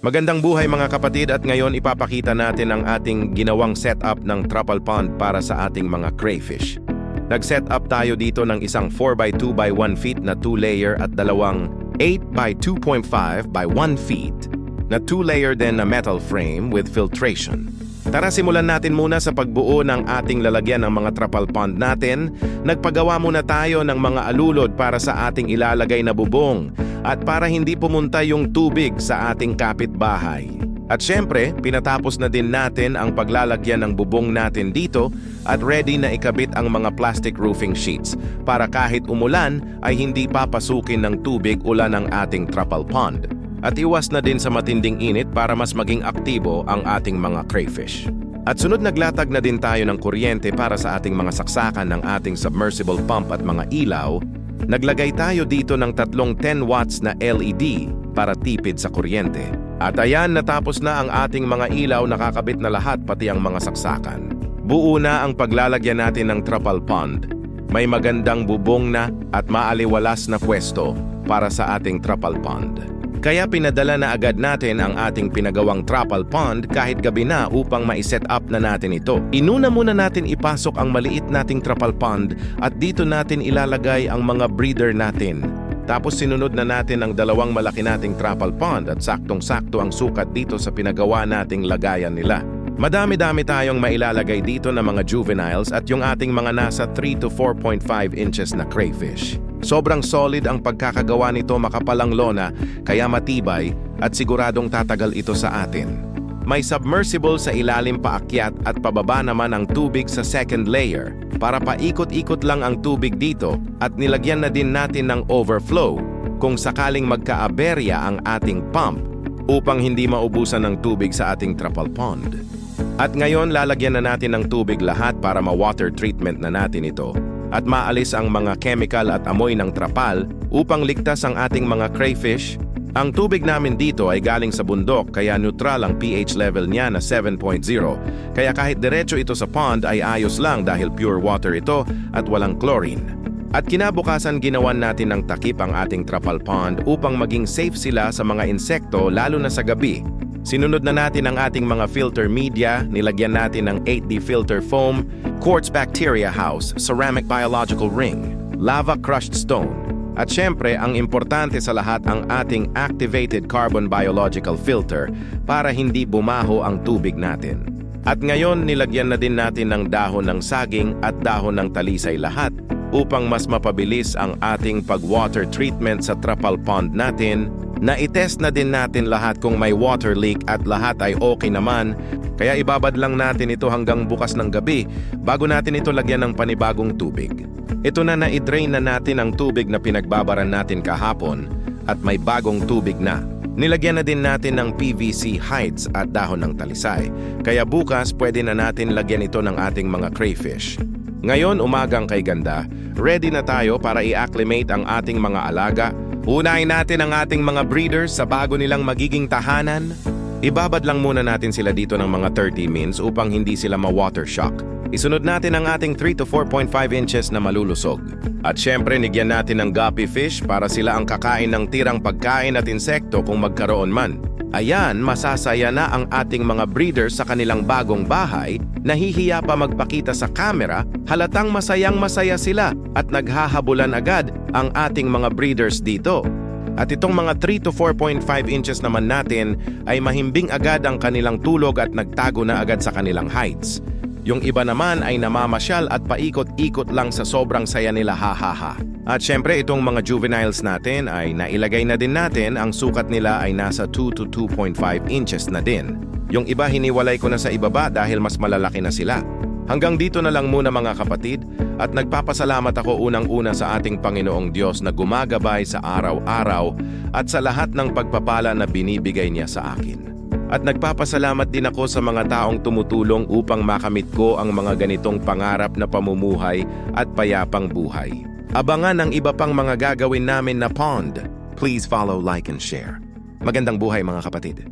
Magandang buhay mga kapatid at ngayon ipapakita natin ang ating ginawang setup ng truffle pond para sa ating mga crayfish. Nag-set up tayo dito ng isang 4x2 by 1 feet na 2-layer at dalawang 8 by 2.5 by 1 feet na 2-layer din na metal frame with filtration. Tara simulan natin muna sa pagbuo ng ating lalagyan ng mga truffle pond natin. Nagpagawa muna tayo ng mga alulod para sa ating ilalagay na bubong at para hindi pumunta yung tubig sa ating kapitbahay. At syempre, pinatapos na din natin ang paglalagyan ng bubong natin dito at ready na ikabit ang mga plastic roofing sheets para kahit umulan ay hindi papasukin ng tubig ulan ang ating truffle pond. At iwas na din sa matinding init para mas maging aktibo ang ating mga crayfish. At sunod naglatag na din tayo ng kuryente para sa ating mga saksakan ng ating submersible pump at mga ilaw. Naglagay tayo dito ng tatlong 10 watts na LED para tipid sa kuryente. At ayan, natapos na ang ating mga ilaw, nakakabit na lahat pati ang mga saksakan. Buo na ang paglalagyan natin ng truffle pond. May magandang bubong na at maaliwalas na pwesto para sa ating truffle pond. Kaya pinadala na agad natin ang ating pinagawang truffle pond kahit gabi na upang ma-set up na natin ito. Inuna muna natin ipasok ang maliit nating truffle pond at dito natin ilalagay ang mga breeder natin. Tapos sinunod na natin ang dalawang malaki nating truffle pond at saktong-sakto ang sukat dito sa pinagawa nating lagayan nila. Madami-dami tayong mailalagay dito na mga juveniles at yung ating mga nasa 3 to 4.5 inches na crayfish. Sobrang solid ang pagkakagawa nito, makapalang lona, kaya matibay at siguradong tatagal ito sa atin. May submersible sa ilalim paakyat at pababa naman ang tubig sa second layer para paikot-ikot lang ang tubig dito at nilagyan na din natin ng overflow kung sakaling magka-aberya ang ating pump upang hindi maubusan ng tubig sa ating truffle pond. At ngayon lalagyan na natin ng tubig lahat para ma-water treatment na natin ito at maalis ang mga chemical at amoy ng trapal upang ligtas ang ating mga crayfish. Ang tubig namin dito ay galing sa bundok kaya neutral ang pH level niya na 7.0. Kaya kahit diretso ito sa pond ay ayos lang dahil pure water ito at walang chlorine. At kinabukasan ginawan natin ng takip ang ating truffle pond upang maging safe sila sa mga insekto lalo na sa gabi. Sinunod na natin ang ating mga filter media, nilagyan natin ng 8D filter foam, quartz bacteria house, ceramic biological ring, lava crushed stone, at syempre ang importante sa lahat ang ating activated carbon biological filter para hindi bumaho ang tubig natin. At ngayon nilagyan na din natin ng dahon ng saging at dahon ng talisay lahat upang mas mapabilis ang ating pag-water treatment sa truffle pond natin. Na-itest na din natin lahat kung may water leak at lahat ay okay naman, kaya ibabad lang natin ito hanggang bukas ng gabi bago natin ito lagyan ng panibagong tubig. Ito na na-drain na natin ang tubig na pinagbabaran natin kahapon at may bagong tubig na. Nilagyan na din natin ng PVC hides at dahon ng talisay, kaya bukas pwede na natin lagyan ito ng ating mga crayfish. Ngayon umagang kay ganda, ready na tayo para i-acclimate ang ating mga alaga. Unahin natin ang ating mga breeders sa bago nilang magiging tahanan. Ibabad lang muna natin sila dito ng mga 30 mins upang hindi sila ma-water shock. Isunod natin ang ating 3 to 4.5 inches na malulusog. At syempre, nigyan natin ng guppy fish para sila ang kakain ng tirang pagkain at insekto kung magkaroon man. Ayan, masasaya na ang ating mga breeders sa kanilang bagong bahay, nahihiya pa magpakita sa camera, halatang masayang-masaya sila at naghahabulan agad ang ating mga breeders dito. At itong mga 3 to 4.5 inches naman natin ay mahimbing agad ang kanilang tulog at nagtago na agad sa kanilang heights. Yung iba naman ay namamasyal at paikot-ikot lang sa sobrang saya nila, ha. At syempre itong mga juveniles natin ay nailagay na din natin, ang sukat nila ay nasa 2 to 2.5 inches na din. Yung iba hiniwalay ko na sa ibaba dahil mas malalaki na sila. Hanggang dito na lang muna mga kapatid at nagpapasalamat ako unang-una sa ating Panginoong Diyos na gumagabay sa araw-araw at sa lahat ng pagpapala na binibigay niya sa akin. At nagpapasalamat din ako sa mga taong tumutulong upang makamit ko ang mga ganitong pangarap na pamumuhay at payapang buhay. Abangan ang iba pang mga gagawin namin na pond. Please follow, like, and share. Magandang buhay mga kapatid.